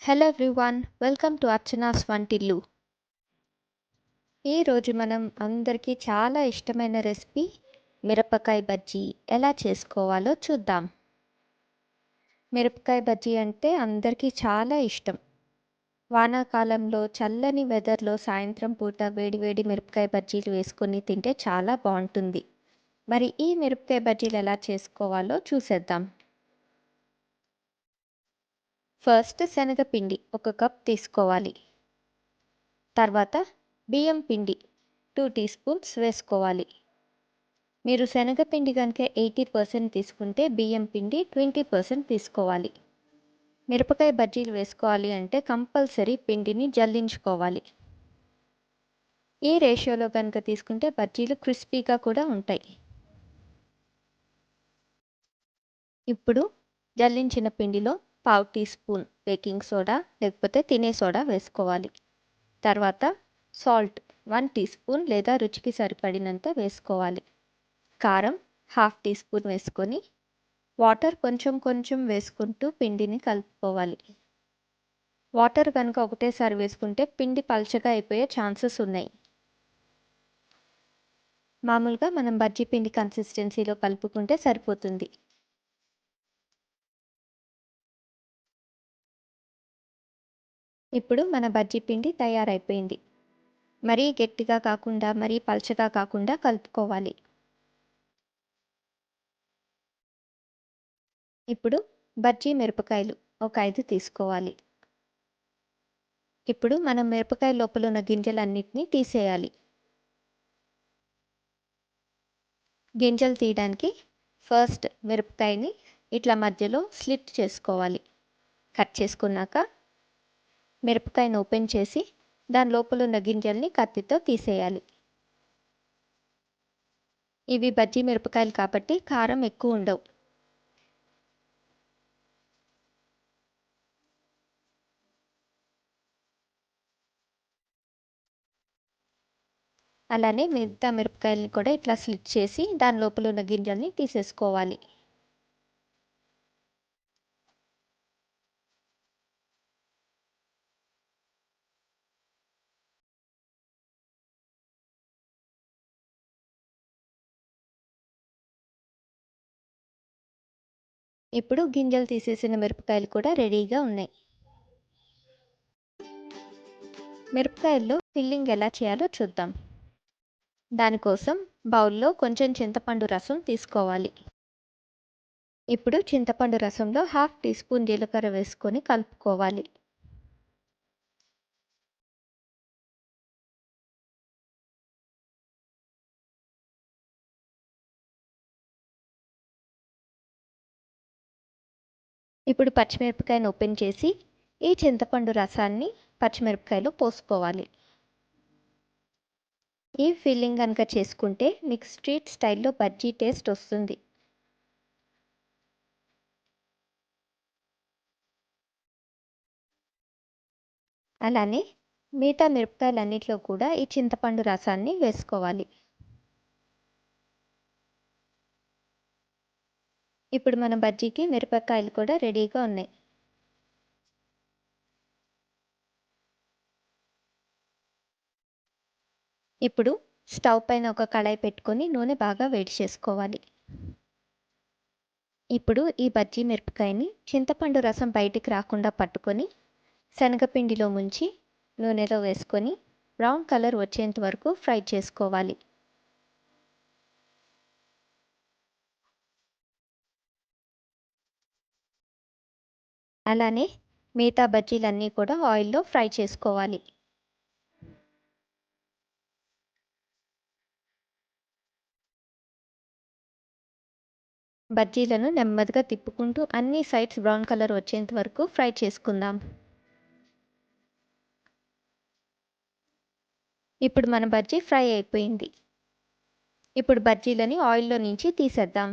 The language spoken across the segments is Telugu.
Hello everyone, welcome to Archana's వంటిల్లు. ఈరోజు మనం అందరికీ చాలా ఇష్టమైన రెసిపీ మిరపకాయ బజ్జీ ఎలా చేసుకోవాలో చూద్దాం. మిరపకాయ బజ్జీ అంటే అందరికీ చాలా ఇష్టం. వానాకాలంలో చల్లని వెదర్లో సాయంత్రం పూట వేడివేడి మిరపకాయ బజ్జీలు వేసుకొని తింటే చాలా బాగుంటుంది. మరి ఈ మిరపకాయ బజ్జీలు ఎలా చేసుకోవాలో చూసేద్దాం. ఫస్ట్ శనగపిండి 1 కప్ తీసుకోవాలి. తర్వాత బియ్యం పిండి 2 టీ స్పూన్స్ వేసుకోవాలి. మీరు శనగపిండి కనుక 80% తీసుకుంటే బియ్యం పిండి 20% తీసుకోవాలి. మిరపకాయ బజ్జీలు వేసుకోవాలి అంటే కంపల్సరీ పిండిని జల్లించుకోవాలి. ఈ రేషియోలో కనుక తీసుకుంటే బజ్జీలు క్రిస్పీగా కూడా ఉంటాయి. ఇప్పుడు జల్లించిన పిండిలో 1/2 టీ స్పూన్ బేకింగ్ సోడా లేకపోతే తినే సోడా వేసుకోవాలి. తర్వాత సాల్ట్ 1 టీ స్పూన్ లేదా రుచికి సరిపడినంత వేసుకోవాలి. కారం 1/2 టీ స్పూన్ వేసుకొని వాటర్ కొంచెం కొంచెం వేసుకుంటూ పిండిని కలుపుకోవాలి. వాటర్ కనుక ఒకటేసారి వేసుకుంటే పిండి పల్చగా అయిపోయే ఛాన్సెస్ ఉన్నాయి. మామూలుగా మనం బజ్జీ పిండి కన్సిస్టెన్సీలో కలుపుకుంటే సరిపోతుంది. ఇప్పుడు మన బజ్జీ పిండి తయారైపోయింది. మరీ గట్టిగా కాకుండా మరీ పల్చగా కాకుండా కలుపుకోవాలి. ఇప్పుడు బజ్జీ మిరపకాయలు ఒక 5 తీసుకోవాలి. ఇప్పుడు మనం మిరపకాయ లోపల ఉన్న గింజలన్నిటినీ తీసేయాలి. గింజలు తీయడానికి ఫస్ట్ మిరపకాయని ఇట్లా మధ్యలో స్లిట్ చేసుకోవాలి. కట్ చేసుకున్నాక మిరపకాయను ఓపెన్ చేసి దాని లోపల ఉన్న గింజల్ని కత్తితో తీసేయాలి. ఇవి బజ్జీ మిరపకాయలు కాబట్టి కారం ఎక్కువ ఉండవు. అలానే మిగతా మిరపకాయలని కూడా ఇట్లా స్లిట్ చేసి దాని లోపల ఉన్న గింజల్ని తీసేసుకోవాలి. ఇప్పుడు గింజలు తీసేసిన మిరపకాయలు కూడా రెడీగా ఉన్నాయి. మిరపకాయల్లో ఫిల్లింగ్ ఎలా చేయాలో చూద్దాం. దానికోసం బౌల్లో కొంచెం చింతపండు రసం తీసుకోవాలి. ఇప్పుడు చింతపండు రసంలో 1/2 టీ స్పూన్ జీలకర్ర వేసుకొని కలుపుకోవాలి. ఇప్పుడు పచ్చిమిరపకాయను ఓపెన్ చేసి ఈ చింతపండు రసాన్ని పచ్చిమిరపకాయలో పోసుకోవాలి. ఈ ఫిల్లింగ్ కనుక చేసుకుంటే మీకు స్ట్రీట్ స్టైల్లో బజ్జీ టేస్ట్ వస్తుంది. అలానే మిగతా మిరపకాయలన్నిటిలో కూడా ఈ చింతపండు రసాన్ని వేసుకోవాలి. ఇప్పుడు మన బజ్జీకి మిరపకాయలు కూడా రెడీగా ఉన్నాయి. ఇప్పుడు స్టవ్ పైన ఒక కళాయి పెట్టుకొని నూనె బాగా వేడి చేసుకోవాలి. ఇప్పుడు ఈ బజ్జీ మిరపకాయని చింతపండు రసం బయటికి రాకుండా పట్టుకొని శనగపిండిలో ముంచి నూనెలో వేసుకొని బ్రౌన్ కలర్ వచ్చేంత వరకు ఫ్రై చేసుకోవాలి. అలానే మిగతా బజ్జీలన్నీ కూడా ఆయిల్లో ఫ్రై చేసుకోవాలి. బజ్జీలను నెమ్మదిగా తిప్పుకుంటూ అన్ని సైడ్స్ బ్రౌన్ కలర్ వచ్చేంత వరకు ఫ్రై చేసుకుందాం. ఇప్పుడు మన బజ్జీ ఫ్రై అయిపోయింది. ఇప్పుడు బజ్జీలని ఆయిల్లో నుంచి తీసేద్దాం.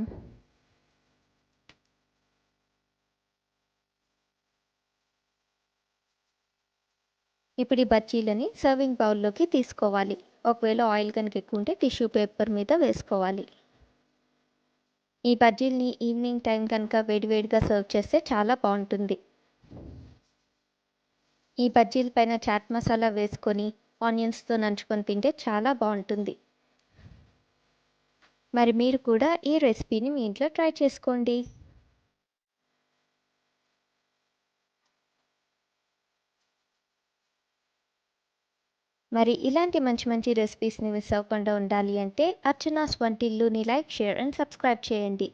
ఇప్పుడు ఈ బజ్జీలని సర్వింగ్ బౌల్లోకి తీసుకోవాలి. ఒకవేళ ఆయిల్ కనుక ఎక్కువ ఉంటే టిష్యూ పేపర్ మీద వేసుకోవాలి. ఈ బజ్జీల్ని ఈవినింగ్ టైం కనుక వేడివేడిగా సర్వ్ చేస్తే చాలా బాగుంటుంది. ఈ బజ్జీల పైన చాట్ మసాలా వేసుకొని ఆనియన్స్తో నంచుకొని తింటే చాలా బాగుంటుంది. మరి మీరు కూడా ఈ రెసిపీని మీ ఇంట్లో ట్రై చేసుకోండి. మరి ఇలాంటి మంచి మంచి రెసిపీస్ని మిస్ అవ్వకుండా ఉండాలి అంటే అర్చనాస్ వంటిల్లుని లైక్, షేర్ అండ్ సబ్స్క్రైబ్ చేయండి.